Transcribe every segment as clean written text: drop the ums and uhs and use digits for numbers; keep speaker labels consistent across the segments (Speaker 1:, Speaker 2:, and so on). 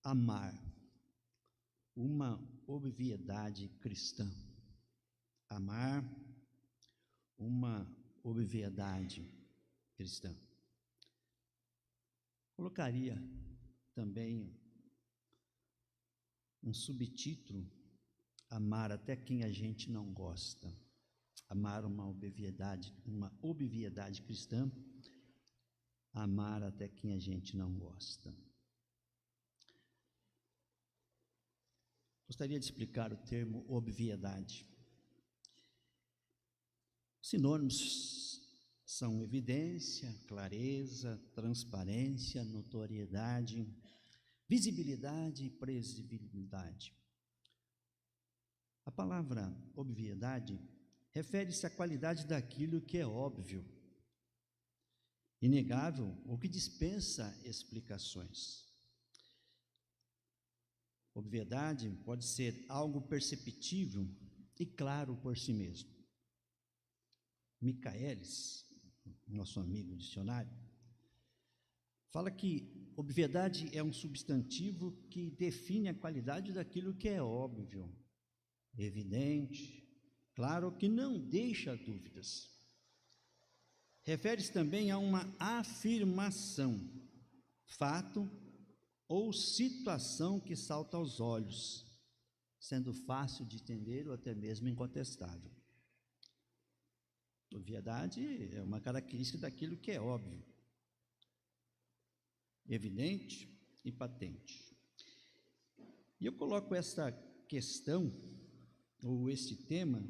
Speaker 1: Amar, uma obviedade cristã. Amar, uma obviedade cristã. Colocaria também um subtítulo: amar até quem a gente não gosta. Amar uma obviedade cristã. Amar até quem a gente não gosta. Gostaria de explicar o termo obviedade. Sinônimos são evidência, clareza, transparência, notoriedade, visibilidade e previsibilidade. A palavra obviedade refere-se à qualidade daquilo que é óbvio, inegável ou que dispensa explicações. Obviedade pode ser algo perceptível e claro por si mesmo. Michaelis, nosso amigo dicionário, fala que obviedade é um substantivo que define a qualidade daquilo que é óbvio, evidente, claro, que não deixa dúvidas. Refere-se também a uma afirmação, fato ou situação que salta aos olhos, sendo fácil de entender ou até mesmo incontestável. Obviedade é uma característica daquilo que é óbvio, evidente e patente. E eu coloco essa questão, ou este tema,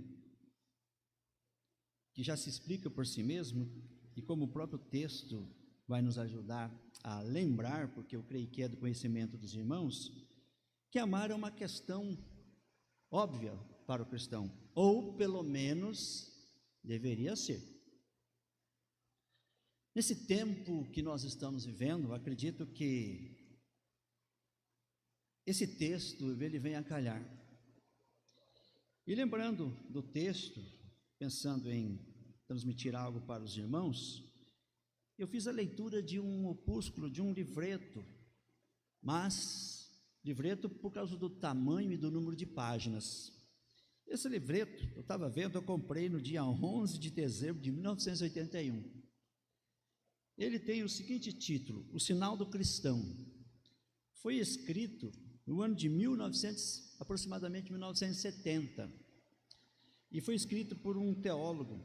Speaker 1: que já se explica por si mesmo, e como o próprio texto vai nos ajudar a lembrar, porque eu creio que é do conhecimento dos irmãos, que amar é uma questão óbvia para o cristão, ou pelo menos deveria ser. Nesse tempo que nós estamos vivendo, acredito que esse texto ele vem a calhar. E lembrando do texto, pensando em transmitir algo para os irmãos, eu fiz a leitura de um opúsculo, de um livreto, mas livreto por causa do tamanho e do número de páginas. Esse livreto, eu estava vendo, eu comprei no dia 11 de dezembro de 1981. Ele tem o seguinte título: O Sinal do Cristão. Foi escrito no ano de aproximadamente 1970, e foi escrito por um teólogo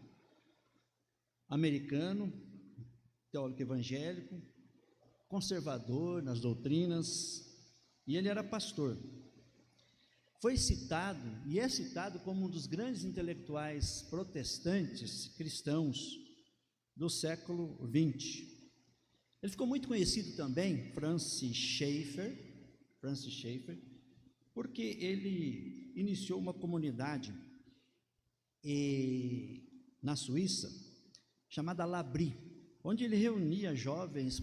Speaker 1: americano, teólogo evangélico, conservador nas doutrinas, e ele era pastor. Foi citado, e é citado como um dos grandes intelectuais protestantes cristãos do século XX. Ele ficou muito conhecido também, Francis Schaeffer, porque ele iniciou uma comunidade na Suíça, chamada L'Abri, onde ele reunia jovens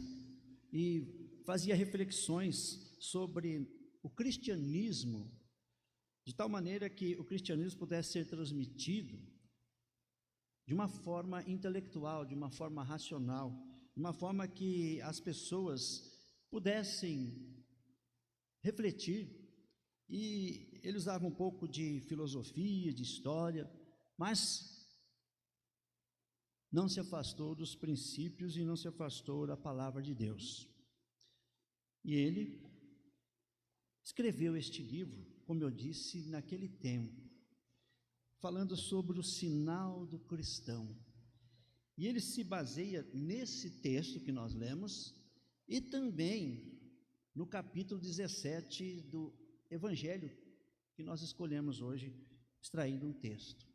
Speaker 1: e fazia reflexões sobre o cristianismo, de tal maneira que o cristianismo pudesse ser transmitido de uma forma intelectual, de uma forma racional, de uma forma que as pessoas pudessem refletir. E ele usava um pouco de filosofia, de história, mas não se afastou dos princípios e não se afastou da palavra de Deus. E ele escreveu este livro, como eu disse, naquele tempo, falando sobre o sinal do cristão. E ele se baseia nesse texto que nós lemos e também no capítulo 17 do Evangelho que nós escolhemos hoje, extraindo um texto.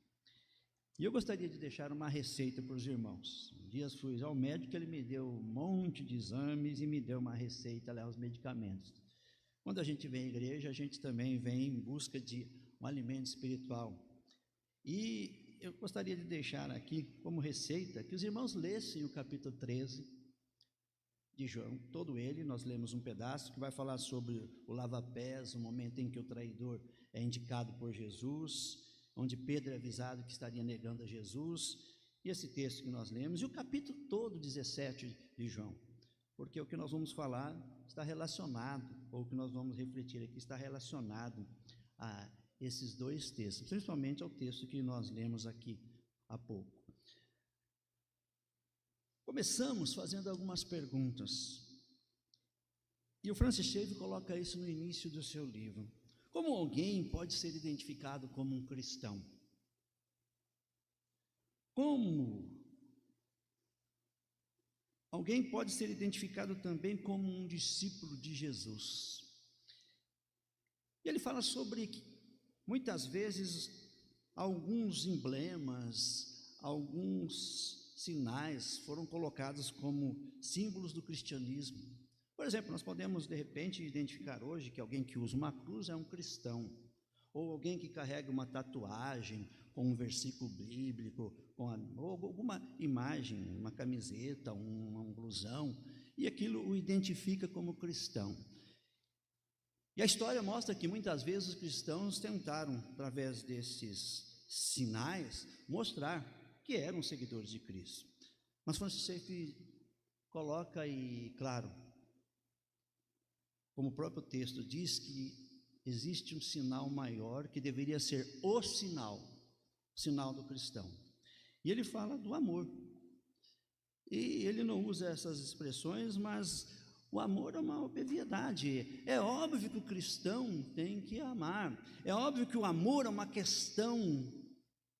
Speaker 1: E eu gostaria de deixar uma receita para os irmãos. Um dia fui ao médico, ele me deu um monte de exames e me deu uma receita, os medicamentos. Quando a gente vem à igreja, a gente também vem em busca de um alimento espiritual. E eu gostaria de deixar aqui como receita que os irmãos lessem o capítulo 13 de João, todo ele. Nós lemos um pedaço que vai falar sobre o lava-pés, o momento em que o traidor é indicado por Jesus, onde Pedro é avisado que estaria negando a Jesus, e esse texto que nós lemos, e o capítulo todo 17 de João, porque o que nós vamos falar está relacionado ou que nós vamos refletir aqui, está relacionado a esses dois textos, principalmente ao texto que nós lemos aqui há pouco. Começamos fazendo algumas perguntas, e o Francis Schaeffer coloca isso no início do seu livro. Como alguém pode ser identificado como um cristão? Como alguém pode ser identificado também como um discípulo de Jesus? E ele fala sobre que, muitas vezes, alguns emblemas, alguns sinais foram colocados como símbolos do cristianismo. Por exemplo, nós podemos, de repente, identificar hoje que alguém que usa uma cruz é um cristão, ou alguém que carrega uma tatuagem com um versículo bíblico, ou alguma imagem, uma camiseta, um blusão, e aquilo o identifica como cristão. E a história mostra que muitas vezes os cristãos tentaram, através desses sinais, mostrar que eram seguidores de Cristo. Mas Francis Schaeffer coloca, e claro, como o próprio texto diz, que existe um sinal maior que deveria ser o sinal do cristão. E ele fala do amor. E ele não usa essas expressões, mas o amor é uma obviedade. É óbvio que o cristão tem que amar. É óbvio que o amor é uma questão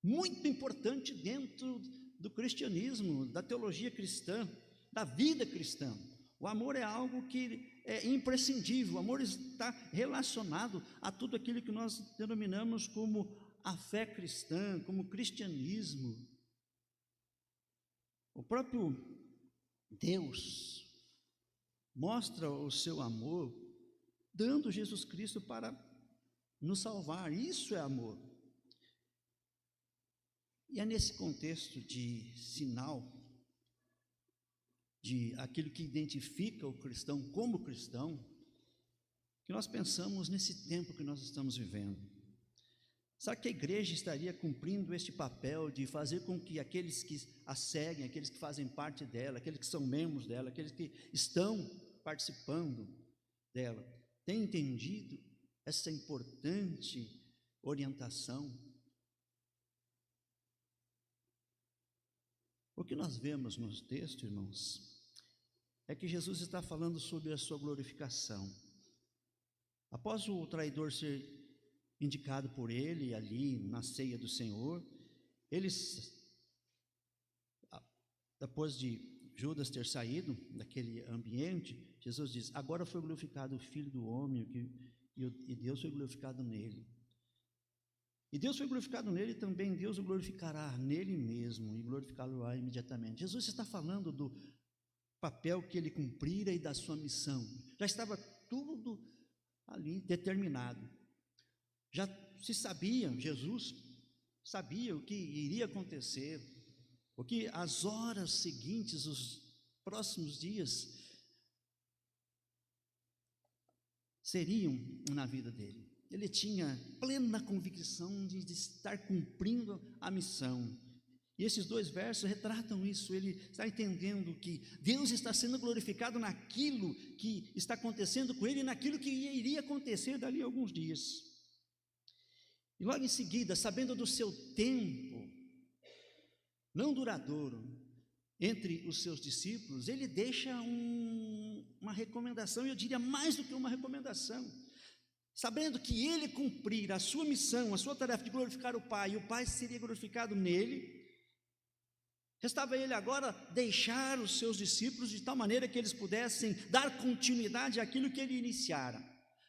Speaker 1: muito importante dentro do cristianismo, da teologia cristã, da vida cristã. O amor é algo que é imprescindível. O amor está relacionado a tudo aquilo que nós denominamos como a fé cristã, como cristianismo. O próprio Deus mostra o seu amor dando Jesus Cristo para nos salvar. Isso é amor. E é nesse contexto de sinal, de aquilo que identifica o cristão como cristão, que nós pensamos nesse tempo que nós estamos vivendo. Sabe que a igreja estaria cumprindo este papel de fazer com que aqueles que a seguem, aqueles que fazem parte dela, aqueles que são membros dela, aqueles que estão participando dela, tenham entendido essa importante orientação? O que nós vemos nos textos, irmãos, é que Jesus está falando sobre a sua glorificação. Após o traidor ser indicado por ele ali na ceia do Senhor, depois de Judas ter saído daquele ambiente, Jesus diz: agora foi glorificado o Filho do Homem, e Deus foi glorificado nele. E Deus foi glorificado nele, também Deus o glorificará nele mesmo, e glorificá-lo-á imediatamente. Jesus está falando do papel que ele cumprira e da sua missão. Já estava tudo ali determinado. Já se sabia, Jesus sabia o que iria acontecer, o que as horas seguintes, os próximos dias seriam na vida dele. Ele tinha plena convicção de estar cumprindo a missão. E esses dois versos retratam isso. Ele está entendendo que Deus está sendo glorificado naquilo que está acontecendo com ele e naquilo que iria acontecer dali a alguns dias. E logo em seguida, sabendo do seu tempo não duradouro entre os seus discípulos, ele deixa uma recomendação, eu diria mais do que uma recomendação. Sabendo que ele cumprir a sua missão, a sua tarefa de glorificar o Pai, e o Pai seria glorificado nele, restava ele agora deixar os seus discípulos de tal maneira que eles pudessem dar continuidade àquilo que ele iniciara.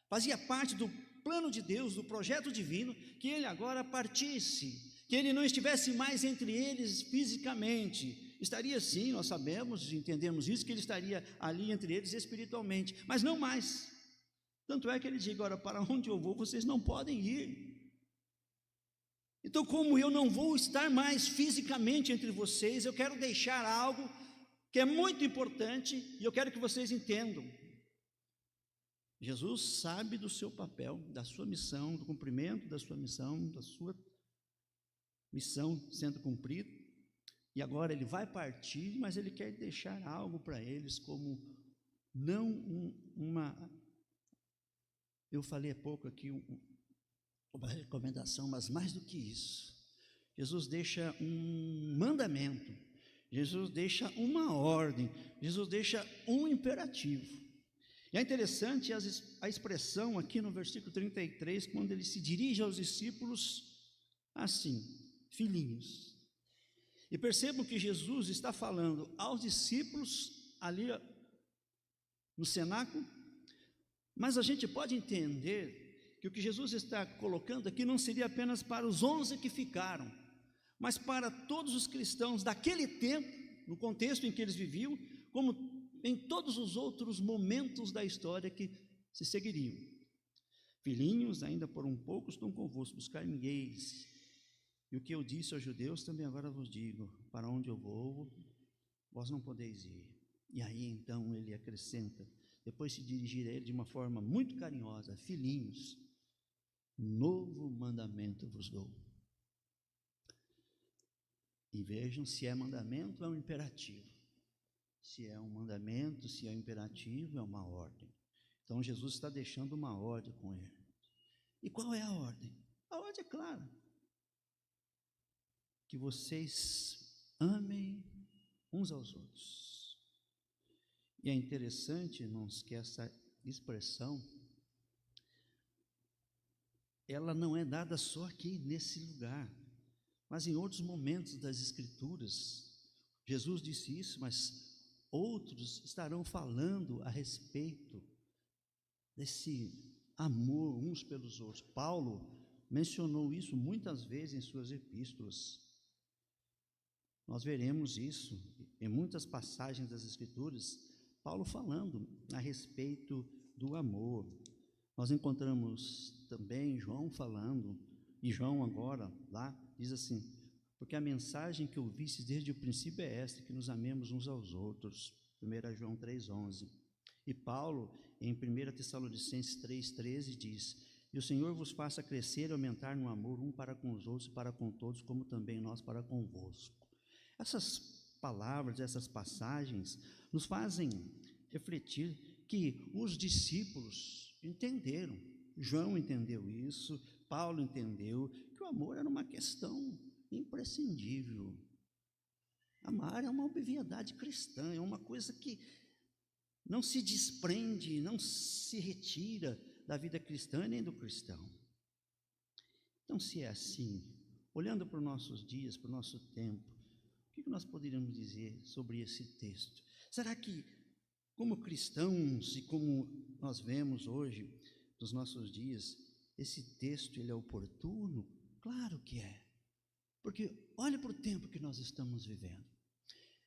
Speaker 1: Fazia parte do plano de Deus, do projeto divino, que ele agora partisse, que ele não estivesse mais entre eles fisicamente. Estaria sim, nós sabemos, entendemos isso, que ele estaria ali entre eles espiritualmente, mas não mais. Tanto é que ele diz: agora, para onde eu vou, vocês não podem ir. Então, como eu não vou estar mais fisicamente entre vocês, eu quero deixar algo que é muito importante, e eu quero que vocês entendam. Jesus sabe do seu papel, da sua missão, do cumprimento da sua missão sendo cumprida, e agora ele vai partir, mas ele quer deixar algo para eles, como não uma Eu falei há pouco aqui uma recomendação, mas mais do que isso, Jesus deixa um mandamento, Jesus deixa uma ordem, Jesus deixa um imperativo. E é interessante a expressão aqui no versículo 33, quando ele se dirige aos discípulos assim: filhinhos. E percebam que Jesus está falando aos discípulos ali no cenáculo, mas a gente pode entender que o que Jesus está colocando aqui não seria apenas para os 11 que ficaram, mas para todos os cristãos daquele tempo, no contexto em que eles viviam, como em todos os outros momentos da história que se seguiriam. Filhinhos, ainda por um pouco estou convosco, buscar-me-eis. E o que eu disse aos judeus, também agora vos digo: para onde eu vou, vós não podeis ir. E aí então ele acrescenta, depois se dirigir a ele de uma forma muito carinhosa: filhinhos, novo mandamento vos dou. E vejam, se é mandamento, é um imperativo. Se é um mandamento, se é um imperativo, é uma ordem. Então Jesus está deixando uma ordem com ele. E qual é a ordem? A ordem é clara: que vocês amem uns aos outros. E é interessante, irmãos, que essa expressão, ela não é dada só aqui nesse lugar, mas em outros momentos das Escrituras. Jesus disse isso, mas outros estarão falando a respeito desse amor uns pelos outros. Paulo mencionou isso muitas vezes em suas epístolas. Nós veremos isso em muitas passagens das Escrituras, Paulo falando a respeito do amor. Nós encontramos também João falando, e João agora lá diz assim: porque a mensagem que ouvistes desde o princípio é esta, que nos amemos uns aos outros. 1 João 3,11. E Paulo, em 1 Tessalonicenses 3,13, diz: e o Senhor vos faça crescer e aumentar no amor um para com os outros e para com todos, como também nós para convosco. Essas palavras, essas passagens nos fazem refletir que os discípulos entenderam. João entendeu isso, Paulo entendeu que o amor era uma questão imprescindível. Amar é uma obviedade cristã, é uma coisa que não se desprende, não se retira da vida cristã nem do cristão. Então, se é assim, olhando para os nossos dias, para o nosso tempo, o que nós poderíamos dizer sobre esse texto? Será que, como cristãos e como nós vemos hoje, nos nossos dias, esse texto ele é oportuno? Claro que é, porque olha para o tempo que nós estamos vivendo.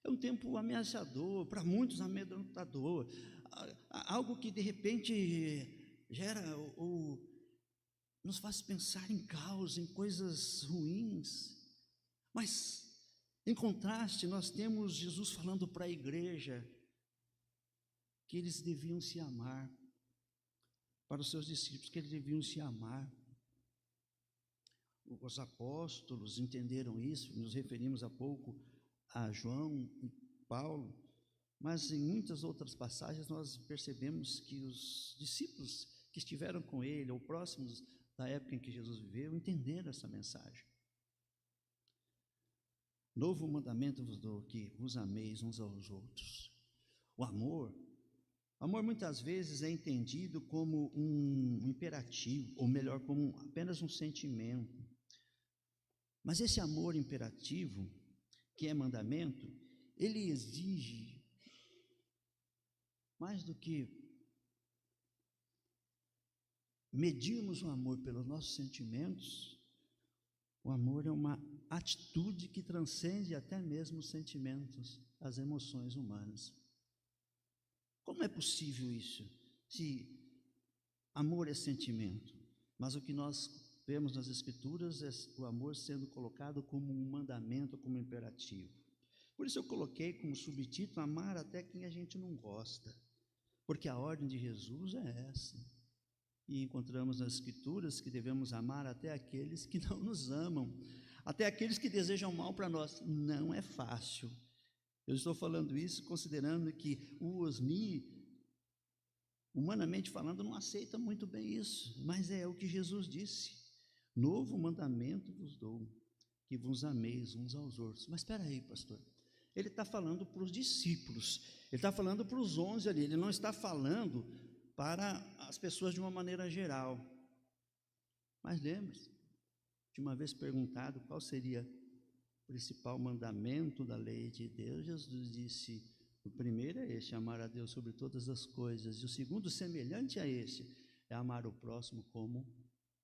Speaker 1: É um tempo ameaçador, para muitos amedrontador, algo que de repente gera ou nos faz pensar em caos, em coisas ruins. Mas, em contraste, nós temos Jesus falando para a igreja que eles deviam se amar, para os seus discípulos que eles deviam se amar. Os apóstolos entenderam isso, nos referimos há pouco a João e Paulo, mas em muitas outras passagens nós percebemos que os discípulos que estiveram com ele, ou próximos da época em que Jesus viveu, entenderam essa mensagem. Novo mandamento vos dou, que vos ameis uns aos outros. O amor muitas vezes é entendido como um imperativo, ou melhor, como apenas um sentimento. Mas esse amor imperativo, que é mandamento, ele exige mais do que medirmos o amor pelos nossos sentimentos. O amor é uma atitude que transcende até mesmo os sentimentos, as emoções humanas. Como é possível isso? Se amor é sentimento, mas o que nós vemos nas Escrituras é o amor sendo colocado como um mandamento, como um imperativo. Por isso eu coloquei como subtítulo: amar até quem a gente não gosta, porque a ordem de Jesus é essa. E encontramos nas Escrituras que devemos amar até aqueles que não nos amam, até aqueles que desejam mal para nós. Não é fácil. Eu estou falando isso considerando que o Osni humanamente falando, não aceita muito bem isso, mas é o que Jesus disse: novo mandamento vos dou, que vos ameis uns aos outros. Mas espera aí, pastor, ele está falando para os discípulos, ele está falando para os 11 ali, ele não está falando para as pessoas de uma maneira geral. Mas lembre-se, de uma vez perguntado qual seria o principal mandamento da lei de Deus, Jesus disse: o primeiro é este, amar a Deus sobre todas as coisas, e o segundo, semelhante a este, é amar o próximo como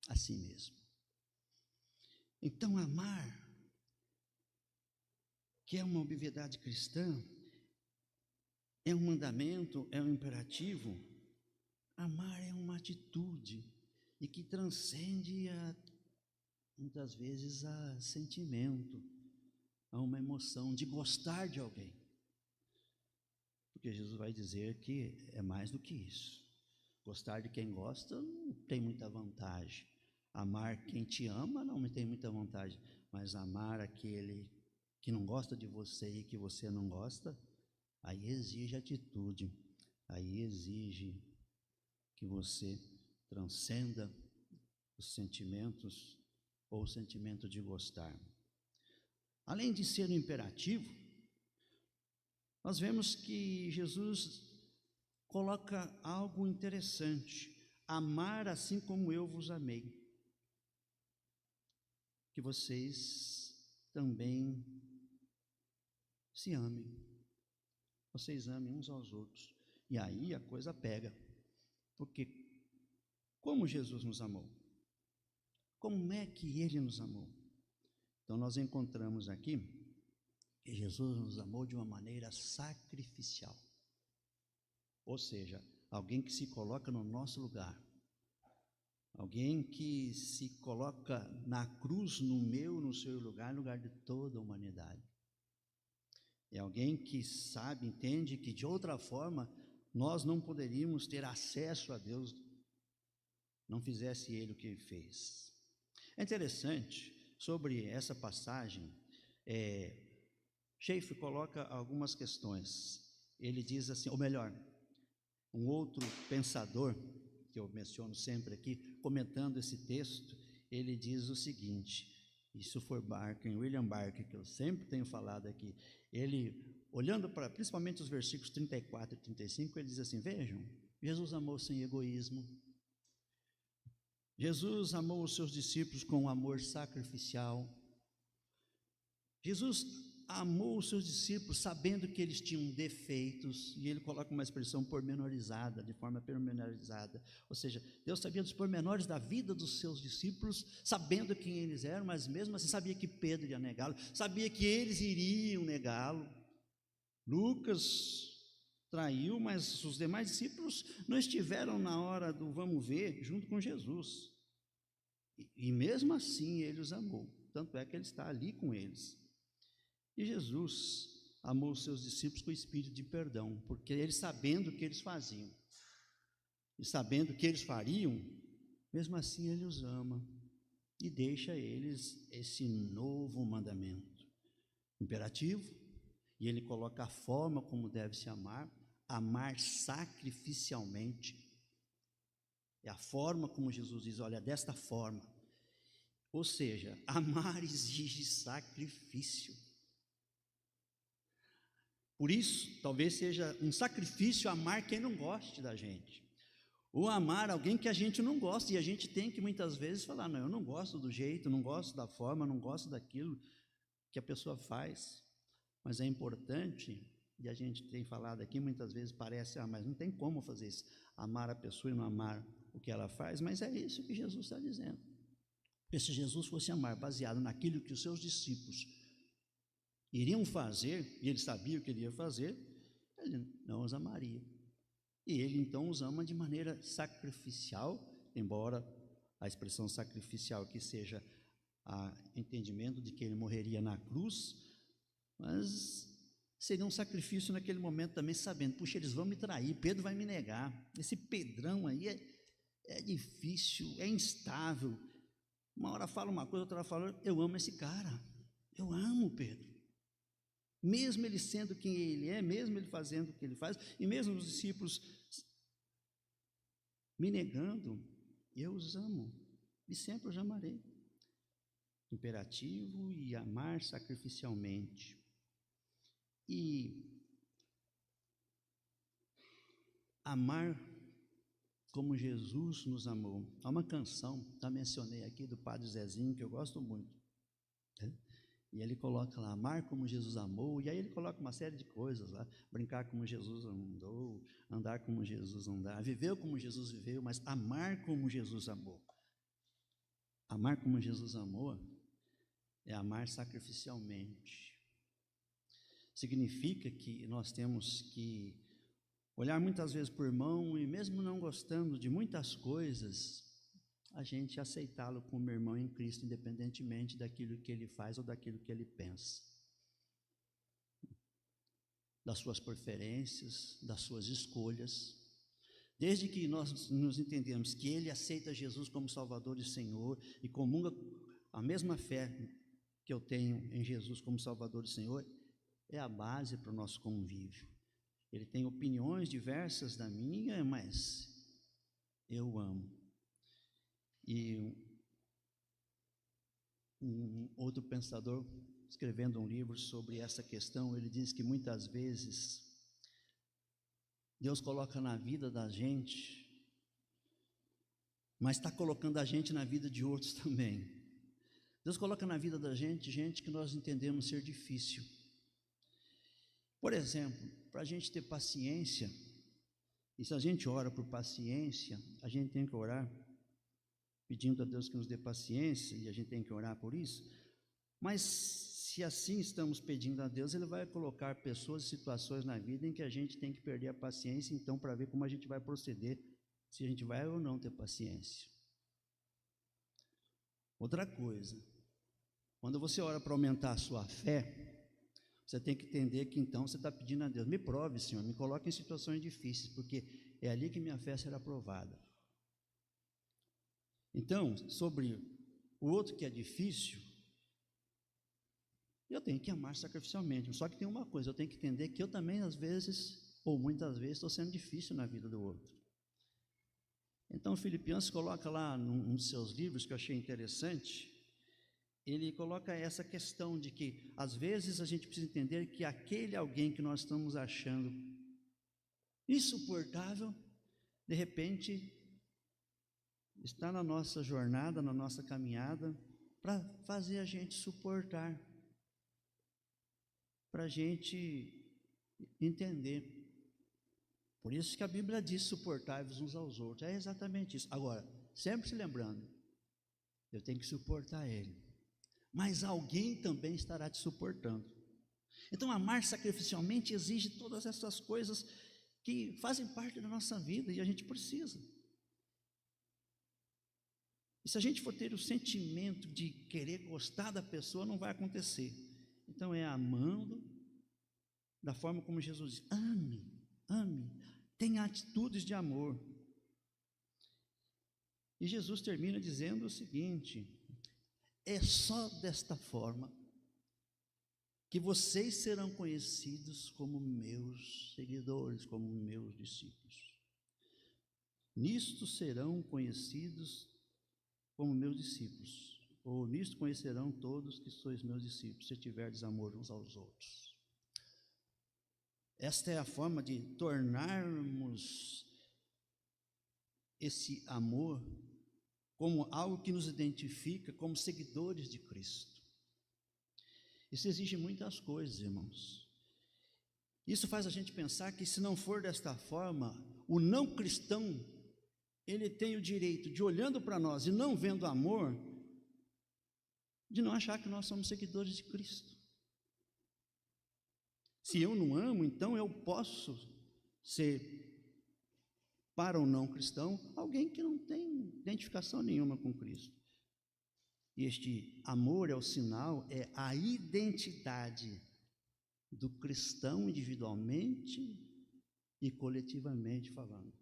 Speaker 1: a si mesmo. Então, amar, que é uma obviedade cristã, é um mandamento, é um imperativo. Amar é uma atitude e que transcende muitas vezes a sentimento, a uma emoção de gostar de alguém, porque Jesus vai dizer que é mais do que isso. Gostar de quem gosta não tem muita vantagem, amar quem te ama não tem muita vantagem, mas amar aquele que não gosta de você e que você não gosta, aí exige atitude, aí exige que você transcenda os sentimentos ou o sentimento de gostar. Além de ser um imperativo, nós vemos que Jesus coloca algo interessante: amar assim como eu vos amei, que vocês também se amem, vocês amem uns aos outros. E aí a coisa pega, porque como Jesus nos amou? Como é que Ele nos amou? Então nós encontramos aqui que Jesus nos amou de uma maneira sacrificial, ou seja, alguém que se coloca no nosso lugar, alguém que se coloca na cruz, no seu lugar, no lugar de toda a humanidade. É alguém que sabe, entende que de outra forma nós não poderíamos ter acesso a Deus, não fizesse Ele o que Ele fez. É interessante, sobre essa passagem, Schaeffer coloca algumas questões. Ele diz assim, ou melhor, um outro pensador, que eu menciono sempre aqui, comentando esse texto, ele diz o seguinte, isso foi William Barker, que eu sempre tenho falado aqui, ele, olhando para principalmente os versículos 34 e 35, ele diz assim: vejam, Jesus amou sem egoísmo, Jesus amou os seus discípulos com um amor sacrificial, Jesus amou os seus discípulos sabendo que eles tinham defeitos, e ele coloca uma expressão pormenorizada, de forma pormenorizada, ou seja, Deus sabia dos pormenores da vida dos seus discípulos, sabendo quem eles eram, mas mesmo assim sabia que Pedro ia negá-lo, sabia que eles iriam negá-lo. Lucas traiu, mas os demais discípulos não estiveram na hora do vamos ver, junto com Jesus, e mesmo assim ele os amou, tanto é que ele está ali com eles. E Jesus amou os seus discípulos com o espírito de perdão, porque eles, sabendo o que eles faziam, e sabendo o que eles fariam, mesmo assim ele os ama, e deixa a eles esse novo mandamento, imperativo, e ele coloca a forma como deve se amar, amar sacrificialmente, é a forma como Jesus diz, olha, desta forma, ou seja, amar exige sacrifício. Por isso, talvez seja um sacrifício amar quem não goste da gente, ou amar alguém que a gente não gosta, e a gente tem que muitas vezes falar, não, eu não gosto do jeito, não gosto da forma, não gosto daquilo que a pessoa faz, mas é importante, e a gente tem falado aqui, muitas vezes parece, mas não tem como fazer isso, amar a pessoa e não amar o que ela faz, mas é isso que Jesus está dizendo. Porque se Jesus fosse amar baseado naquilo que os seus discípulos iriam fazer, e ele sabia o que ele ia fazer, ele não os amaria. E ele então os ama de maneira sacrificial, embora a expressão sacrificial aqui seja o entendimento de que ele morreria na cruz, mas seria um sacrifício naquele momento também, sabendo, puxa, eles vão me trair, Pedro vai me negar, esse Pedrão aí é difícil, é instável, uma hora fala uma coisa, outra hora fala, eu amo esse cara, eu amo Pedro, mesmo ele sendo quem ele é, mesmo ele fazendo o que ele faz, e mesmo os discípulos me negando, eu os amo e sempre os amarei. Imperativo e amar sacrificialmente. E amar como Jesus nos amou. Há uma canção, já mencionei aqui, do Padre Zezinho, que eu gosto muito, né? E ele coloca lá, amar como Jesus amou, e aí ele coloca uma série de coisas lá, brincar como Jesus andou, andar como Jesus andar, viver como Jesus viveu, mas amar como Jesus amou. Amar como Jesus amou é amar sacrificialmente. Significa que nós temos que olhar muitas vezes para o irmão e mesmo não gostando de muitas coisas, a gente aceitá-lo como irmão em Cristo, independentemente daquilo que ele faz ou daquilo que ele pensa, das suas preferências, das suas escolhas. Desde que nós nos entendemos que ele aceita Jesus como Salvador e Senhor e comunga a mesma fé que eu tenho em Jesus como Salvador e Senhor, é a base para o nosso convívio. Ele tem opiniões diversas da minha, mas eu amo. E um outro pensador, escrevendo um livro sobre essa questão, ele diz que muitas vezes Deus coloca na vida da gente, mas está colocando a gente na vida de outros também. Deus coloca na vida da gente que nós entendemos ser difícil. Por exemplo, para a gente ter paciência, e se a gente ora por paciência, a gente tem que orar pedindo a Deus que nos dê paciência, e a gente tem que orar por isso, mas se assim estamos pedindo a Deus, Ele vai colocar pessoas e situações na vida em que a gente tem que perder a paciência, então, para ver como a gente vai proceder, se a gente vai ou não ter paciência. Outra coisa, quando você ora para aumentar a sua fé, você tem que entender que então você está pedindo a Deus, me prove, Senhor, me coloque em situações difíceis, porque é ali que minha fé será provada. Então, sobre o outro que é difícil, eu tenho que amar sacrificialmente, só que tem uma coisa, eu tenho que entender que eu também às vezes, ou muitas vezes, estou sendo difícil na vida do outro. Então, Filipenses coloca lá num dos seus livros, que eu achei interessante, ele coloca essa questão de que, às vezes, a gente precisa entender que aquele alguém que nós estamos achando insuportável, de repente, está na nossa jornada, na nossa caminhada, para fazer a gente suportar, para a gente entender. Por isso que a Bíblia diz, suportai-vos uns aos outros, é exatamente isso. Agora, sempre se lembrando, eu tenho que suportar ele, mas alguém também estará te suportando. Então, amar sacrificialmente exige todas essas coisas que fazem parte da nossa vida e a gente precisa. E se a gente for ter o sentimento de querer gostar da pessoa, não vai acontecer. Então é amando da forma como Jesus diz, ame, tenha atitudes de amor. E Jesus termina dizendo o seguinte, é só desta forma que vocês serão conhecidos como meus seguidores, como meus discípulos. Nisto serão conhecidos como meus discípulos, ou nisto conhecerão todos que sois meus discípulos, se tiverdes amor uns aos outros. Esta é a forma de tornarmos esse amor como algo que nos identifica como seguidores de Cristo. Isso exige muitas coisas, irmãos. Isso faz a gente pensar que, se não for desta forma, o não cristão, ele tem o direito de, olhando para nós e não vendo amor, de não achar que nós somos seguidores de Cristo. Se eu não amo, então eu posso ser, para o não cristão, alguém que não tem identificação nenhuma com Cristo. E este amor é o sinal, é a identidade do cristão individualmente e coletivamente falando.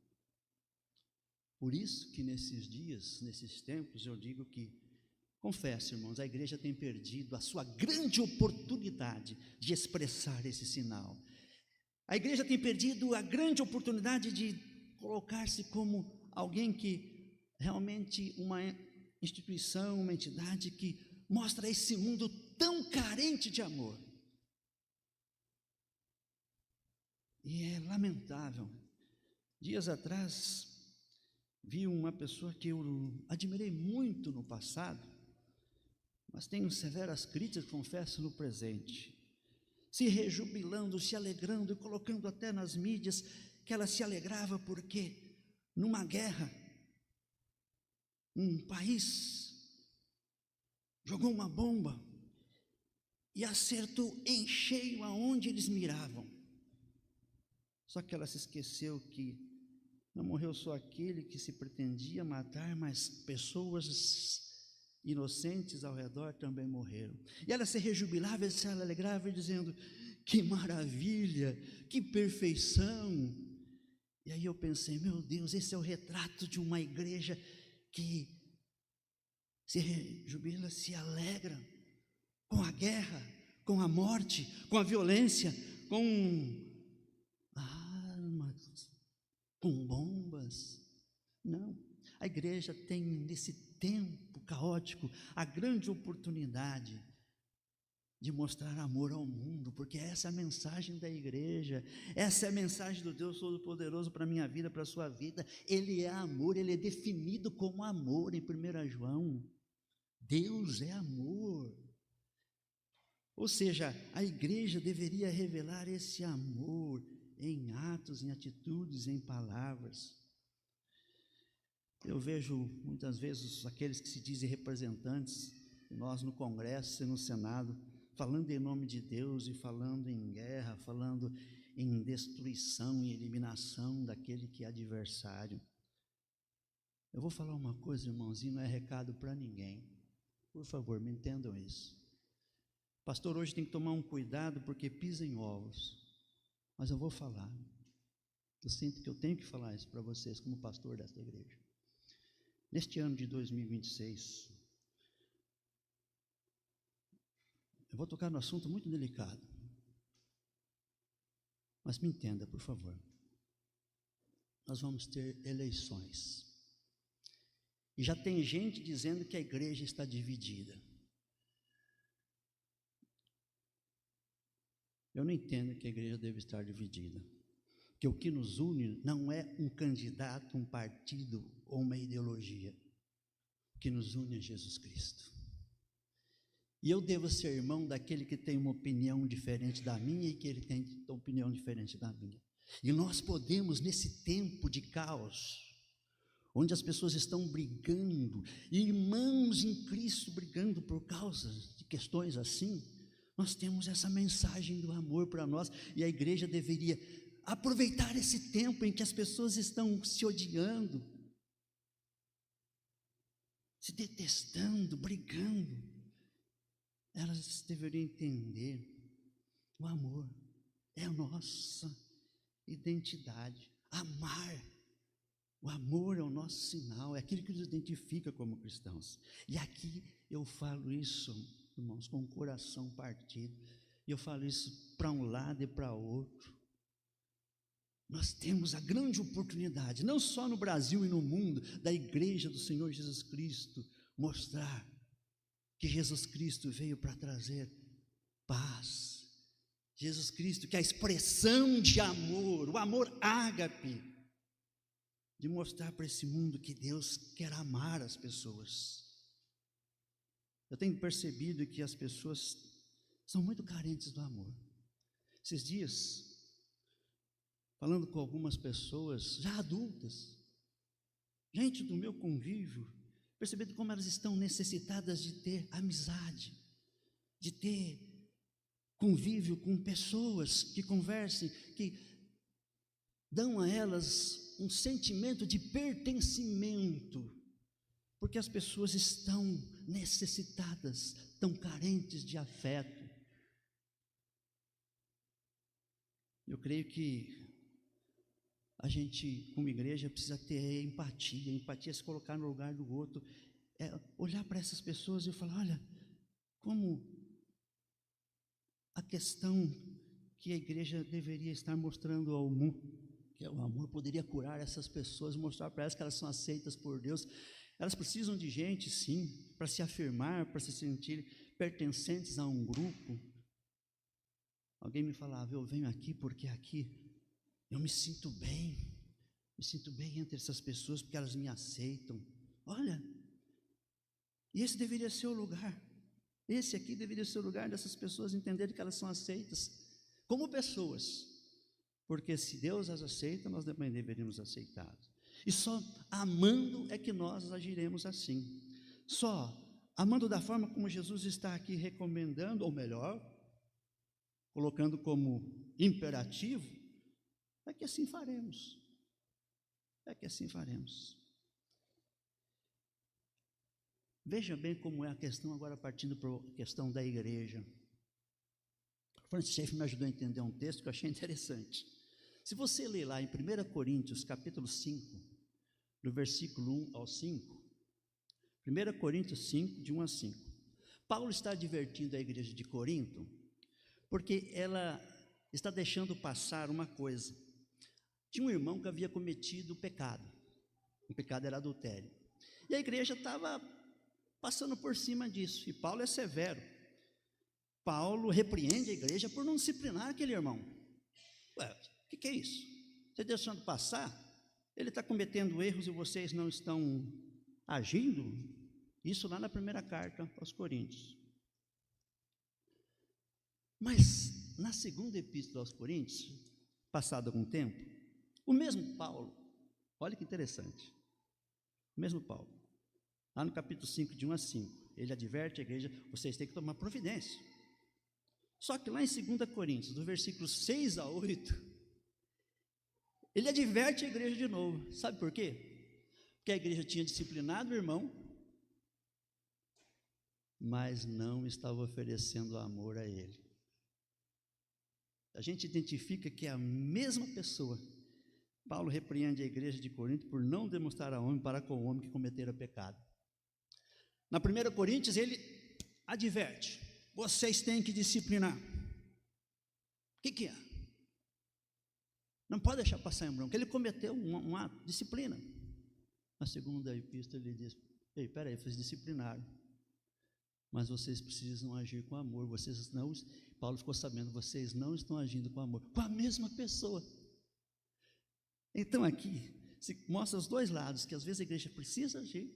Speaker 1: Por isso que nesses dias, nesses tempos, eu digo que, confesso, irmãos, a igreja tem perdido a sua grande oportunidade de expressar esse sinal. A igreja tem perdido a grande oportunidade de colocar-se como alguém que realmente uma instituição, uma entidade que mostra esse mundo tão carente de amor. E é lamentável. Dias atrás, vi uma pessoa que eu admirei muito no passado, mas tenho severas críticas, confesso, no presente, se rejubilando, se alegrando e colocando até nas mídias que ela se alegrava porque numa guerra, um país jogou uma bomba e acertou em cheio aonde eles miravam. Só que ela se esqueceu que não morreu só aquele que se pretendia matar, mas pessoas inocentes ao redor também morreram. E ela se rejubilava, se alegrava, dizendo: que maravilha, que perfeição. E aí eu pensei: meu Deus, esse é o retrato de uma igreja que se rejubila, se alegra com a guerra, com a morte, com a violência, com armas, com bombas. Não, a igreja tem nesse tempo caótico a grande oportunidade de mostrar amor ao mundo, porque essa é a mensagem da igreja, essa é a mensagem do Deus Todo-Poderoso para a minha vida, para a sua vida. Ele é amor, ele é definido como amor em 1 João. Deus é amor. Ou seja, a igreja deveria revelar esse amor em atos, em atitudes, em palavras. Eu vejo muitas vezes aqueles que se dizem representantes, nós no Congresso e no Senado, falando em nome de Deus e falando em guerra, falando em destruição e eliminação daquele que é adversário. Eu vou falar uma coisa, irmãozinho, não é recado para ninguém. Por favor, me entendam isso. Pastor, hoje tem que tomar um cuidado porque pisa em ovos. Mas eu vou falar. Eu sinto que eu tenho que falar isso para vocês como pastor desta igreja. Neste ano de 2026, eu vou tocar num assunto muito delicado. Mas me entenda, por favor. Nós vamos ter eleições. E já tem gente dizendo que a igreja está dividida. Eu não entendo que a igreja deve estar dividida. Que o que nos une não é um candidato, um partido ou uma ideologia. O que nos une é Jesus Cristo. E eu devo ser irmão daquele que tem uma opinião diferente da minha e que ele tem uma opinião diferente da minha. E nós podemos, nesse tempo de caos, onde as pessoas estão brigando, irmãos em Cristo brigando por causa de questões assim, nós temos essa mensagem do amor para nós, e a igreja deveria aproveitar esse tempo em que as pessoas estão se odiando, se detestando, brigando. Elas deveriam entender: o amor é a nossa identidade. Amar, o amor é o nosso sinal, é aquilo que nos identifica como cristãos. E aqui eu falo isso, irmãos, com o coração partido, e eu falo isso para um lado e para outro. Nós temos a grande oportunidade, não só no Brasil e no mundo, da igreja do Senhor Jesus Cristo, mostrar que Jesus Cristo veio para trazer paz. Jesus Cristo, que é a expressão de amor, o amor ágape, de mostrar para esse mundo que Deus quer amar as pessoas. Eu tenho percebido que as pessoas são muito carentes do amor. Esses dias, falando com algumas pessoas já adultas, gente do meu convívio, percebendo como elas estão necessitadas de ter amizade, de ter convívio com pessoas que conversem, que dão a elas um sentimento de pertencimento, porque as pessoas estão necessitadas, tão carentes de afeto. Eu creio que a gente, como igreja, precisa ter empatia. Empatia é se colocar no lugar do outro, é olhar para essas pessoas e falar: olha, como a questão que a igreja deveria estar mostrando ao mundo que o amor poderia curar essas pessoas, mostrar para elas que elas são aceitas por Deus. Elas precisam de gente, sim, para se afirmar, para se sentir pertencentes a um grupo. Alguém me falava, eu venho aqui porque aqui eu me sinto bem entre essas pessoas porque elas me aceitam. Olha, e esse deveria ser o lugar, esse aqui deveria ser o lugar dessas pessoas entenderem que elas são aceitas como pessoas, porque se Deus as aceita, nós também deveríamos aceitá-las. E só amando é que nós agiremos assim, só amando da forma como Jesus está aqui recomendando, ou melhor, colocando como imperativo, é que assim faremos, Veja bem como é a questão, agora partindo para a questão da igreja. Francis Schaeffer me ajudou a entender um texto que eu achei interessante. Se você ler lá em 1 Coríntios, capítulo 5, do versículo 1 ao 5, 1 Coríntios 5, de 1 a 5, Paulo está advertindo a igreja de Corinto, porque ela está deixando passar uma coisa. Tinha um irmão que havia cometido pecado, o pecado era adultério, e a igreja estava passando por cima disso, e Paulo é severo. Paulo repreende a igreja por não disciplinar aquele irmão. Ué, o que é isso? Você deixando passar? Ele está cometendo erros e vocês não estão agindo? Isso lá na primeira carta aos Coríntios. Mas na segunda epístola aos Coríntios, passado algum tempo, o mesmo Paulo, olha que interessante, o mesmo Paulo, lá no capítulo 5, de 1 a 5, ele adverte a igreja, vocês têm que tomar providência. Só que lá em 2 Coríntios, do versículo 6 a 8, ele adverte a igreja de novo. Sabe por quê? Porque a igreja tinha disciplinado o irmão, mas não estava oferecendo amor a ele. A gente identifica que é a mesma pessoa. Paulo repreende a igreja de Corinto por não demonstrar a homem para com o homem que cometera pecado. Na 1 Coríntios ele adverte, vocês têm que disciplinar. O que é? Não pode deixar passar em branco, ele cometeu um ato, disciplina. Na segunda epístola ele diz, ei, peraí, vocês disciplinaram, mas vocês precisam agir com amor, vocês não, Paulo ficou sabendo, vocês não estão agindo com amor, com a mesma pessoa. Então aqui, se mostra os dois lados, que às vezes a igreja precisa agir,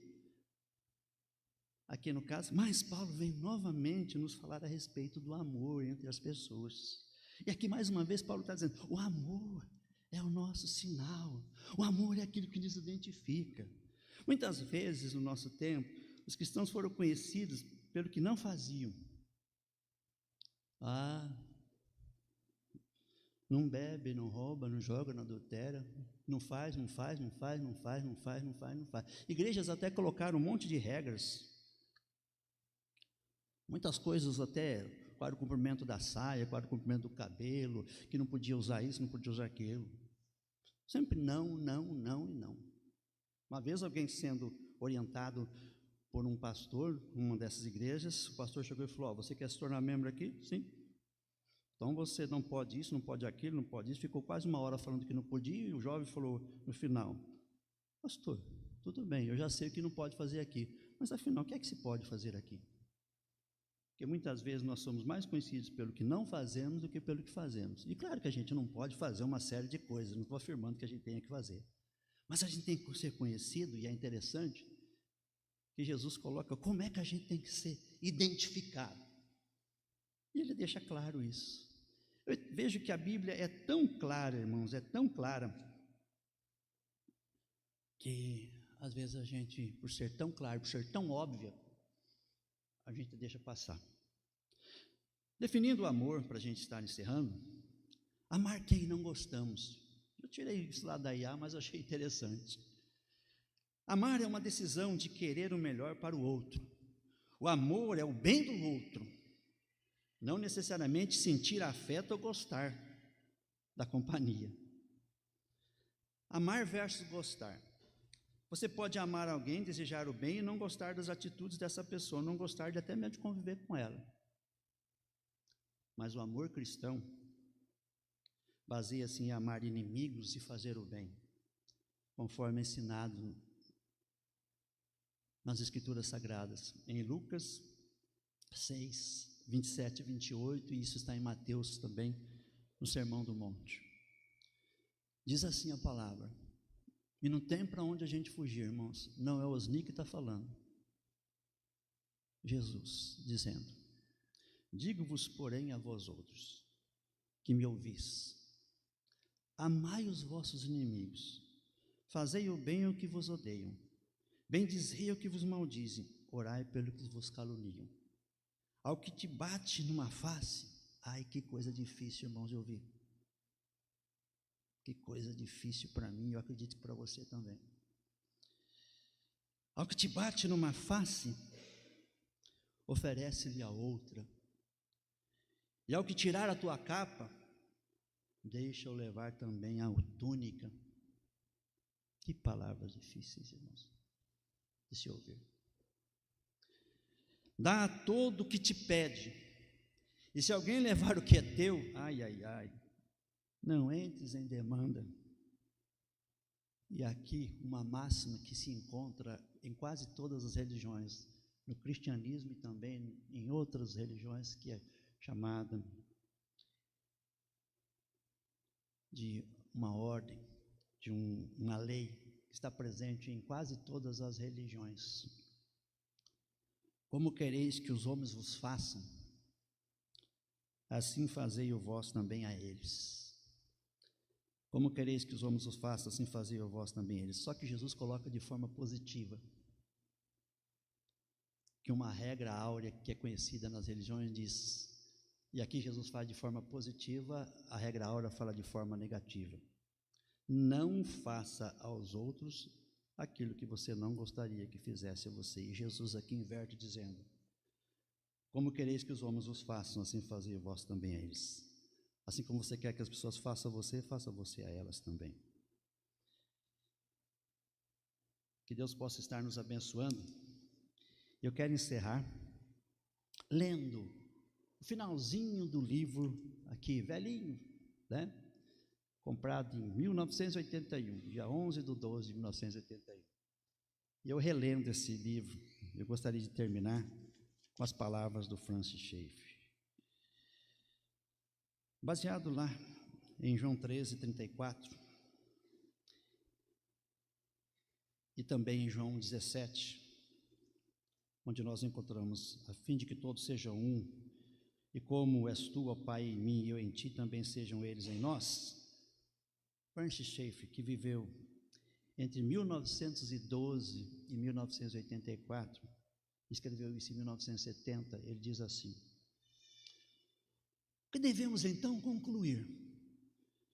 Speaker 1: aqui no caso, mas Paulo vem novamente nos falar a respeito do amor entre as pessoas, e aqui mais uma vez Paulo está dizendo, o amor é o nosso sinal, o amor é aquilo que nos identifica. Muitas vezes no nosso tempo, os cristãos foram conhecidos pelo que não faziam. Não bebe, não rouba, não joga, não adultera, não faz. Igrejas até colocaram um monte de regras, muitas coisas até, qual o comprimento da saia, qual o comprimento do cabelo, que não podia usar isso, não podia usar aquilo. Sempre não e não. Uma vez alguém sendo orientado por um pastor, numa dessas igrejas, o pastor chegou e falou, você quer se tornar membro aqui? Sim. Então você não pode isso, não pode aquilo, não pode isso. Ficou quase uma hora falando que não podia, e o jovem falou no final, pastor, tudo bem, eu já sei o que não pode fazer aqui, mas afinal, o que é que se pode fazer aqui? Porque muitas vezes nós somos mais conhecidos pelo que não fazemos do que pelo que fazemos. E claro que a gente não pode fazer uma série de coisas, não estou afirmando que a gente tenha que fazer. Mas a gente tem que ser conhecido, e é interessante que Jesus coloca como é que a gente tem que ser identificado. E ele deixa claro isso. Eu vejo que a Bíblia é tão clara, irmãos, é tão clara, que às vezes a gente, por ser tão claro, por ser tão óbvia, a gente deixa passar. Definindo o amor, para a gente estar encerrando, amar quem não gostamos. Eu tirei isso lá da IA, mas achei interessante. Amar é uma decisão de querer o melhor para o outro. O amor é o bem do outro, não necessariamente sentir afeto ou gostar da companhia. Amar versus gostar. Você pode amar alguém, desejar o bem e não gostar das atitudes dessa pessoa, não gostar de até mesmo de conviver com ela. Mas o amor cristão baseia-se em amar inimigos e fazer o bem, conforme ensinado nas Escrituras Sagradas, em Lucas 6, 27 e 28, e isso está em Mateus também, no Sermão do Monte. Diz assim a palavra, e não tem para onde a gente fugir, irmãos, não é Osni que está falando, Jesus, dizendo, digo-vos, porém, a vós outros, que me ouvis, amai os vossos inimigos, fazei o bem ao que vos odeiam, bendizei ao que vos maldizem, orai pelo que vos caluniam. Ao que te bate numa face, ai, que coisa difícil, irmãos, de ouvir. Que coisa difícil para mim, eu acredito que para você também. Ao que te bate numa face, oferece-lhe a outra. E ao que tirar a tua capa, deixa-o levar também a túnica. Que palavras difíceis, irmãos, de se ouvir. Dá a todo o que te pede, e se alguém levar o que é teu, ai, ai, ai, não entres em demanda. E aqui uma máxima que se encontra em quase todas as religiões, no cristianismo e também em outras religiões, que é chamada de uma ordem, de uma lei, que está presente em quase todas as religiões. Como quereis que os homens vos façam, assim fazei o vós também a eles. Como quereis que os homens os façam, assim fazei o vós também a eles. Só que Jesus coloca de forma positiva, que uma regra áurea que é conhecida nas religiões diz, e aqui Jesus fala de forma positiva, a regra áurea fala de forma negativa. Não faça aos outros aquilo que você não gostaria que fizesse a você. E Jesus aqui inverte dizendo, como quereis que os homens os façam, assim fazei vós também a eles. Assim como você quer que as pessoas faça você a elas também. Que Deus possa estar nos abençoando. Eu quero encerrar lendo o finalzinho do livro aqui, velhinho, né? Comprado em 1981, dia 11/12 de 1981. E eu relendo esse livro, eu gostaria de terminar com as palavras do Francis Schaeffer. Baseado lá em João 13:34 e também em João 17, onde nós encontramos, a fim de que todos sejam um, e como és tu, ó Pai, em mim e eu em ti, também sejam eles em nós. Francis Schaeffer, que viveu entre 1912 e 1984, escreveu isso em 1970, ele diz assim, o que devemos então concluir?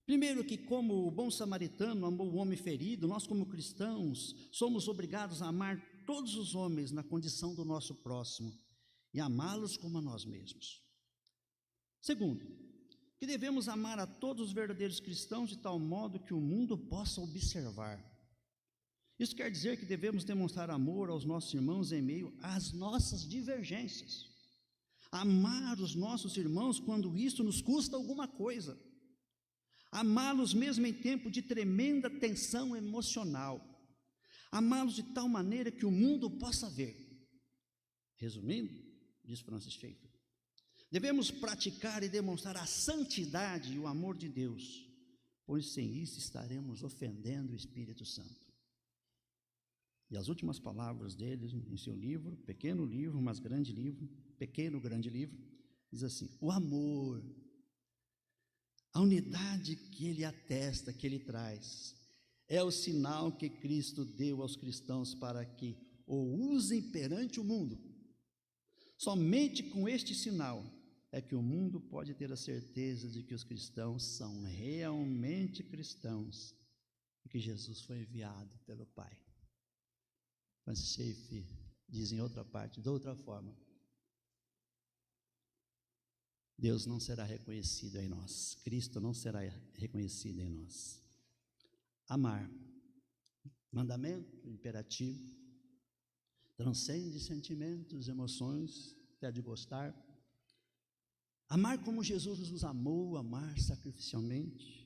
Speaker 1: Primeiro que como o bom samaritano amou o homem ferido, nós como cristãos somos obrigados a amar todos os homens na condição do nosso próximo e amá-los como a nós mesmos. Segundo, que devemos amar a todos os verdadeiros cristãos de tal modo que o mundo possa observar. Isso quer dizer que devemos demonstrar amor aos nossos irmãos em meio às nossas divergências. Amar os nossos irmãos quando isso nos custa alguma coisa. Amá-los mesmo em tempo de tremenda tensão emocional. Amá-los de tal maneira que o mundo possa ver. Resumindo, diz Francis Schaeffer, devemos praticar e demonstrar a santidade e o amor de Deus, pois sem isso estaremos ofendendo o Espírito Santo. E as últimas palavras dele em seu livro, pequeno livro, mas grande livro, pequeno, grande livro, diz assim, o amor, a unidade que ele atesta, que ele traz, é o sinal que Cristo deu aos cristãos para que o usem perante o mundo. Somente com este sinal é que o mundo pode ter a certeza de que os cristãos são realmente cristãos e que Jesus foi enviado pelo Pai. Francis Schaeffer diz em outra parte, de outra forma, Deus não será reconhecido em nós, Cristo não será reconhecido em nós. Amar, mandamento imperativo, transcende sentimentos, emoções, até de gostar. Amar como Jesus nos amou, amar sacrificialmente,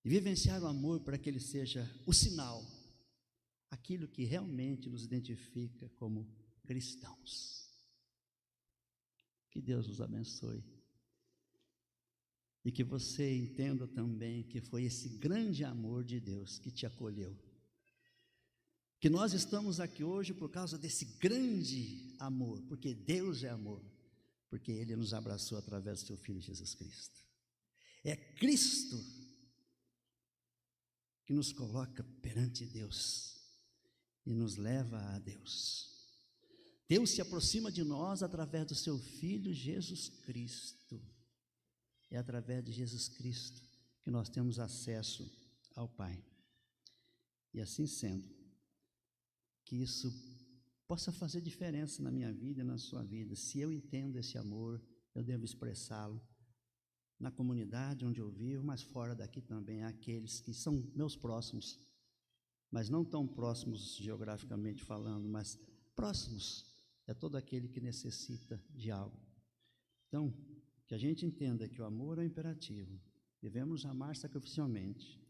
Speaker 1: e vivenciar o amor para que ele seja o sinal, aquilo que realmente nos identifica como cristãos. Que Deus nos abençoe. E que você entenda também que foi esse grande amor de Deus que te acolheu. Que nós estamos aqui hoje por causa desse grande amor, porque Deus é amor, porque Ele nos abraçou através do seu Filho Jesus Cristo. É Cristo que nos coloca perante Deus e nos leva a Deus. Deus se aproxima de nós através do seu Filho Jesus Cristo. É através de Jesus Cristo que nós temos acesso ao Pai. E assim sendo, que isso possa fazer diferença na minha vida e na sua vida. Se eu entendo esse amor, eu devo expressá-lo na comunidade onde eu vivo, mas fora daqui também, aqueles que são meus próximos, mas não tão próximos geograficamente falando, mas próximos é todo aquele que necessita de algo. Então, que a gente entenda que o amor é imperativo, devemos amar sacrificialmente,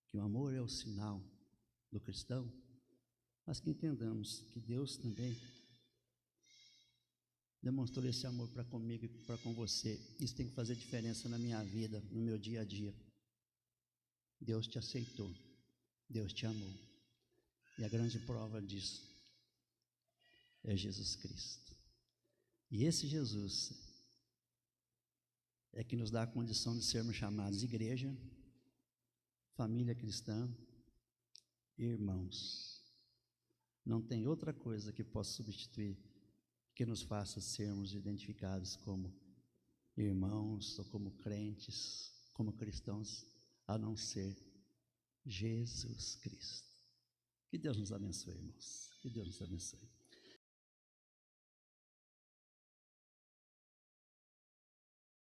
Speaker 1: que o amor é o sinal do cristão, mas que entendamos que Deus também demonstrou esse amor para comigo e para com você. Isso tem que fazer diferença na minha vida, no meu dia a dia. Deus te aceitou, Deus te amou, e a grande prova disso é Jesus Cristo. E esse Jesus é que nos dá a condição de sermos chamados igreja, família cristã, irmãos. Não tem outra coisa que possa substituir, que nos faça sermos identificados como irmãos, ou como crentes, como cristãos, a não ser Jesus Cristo. Que Deus nos abençoe, irmãos. Que Deus nos abençoe.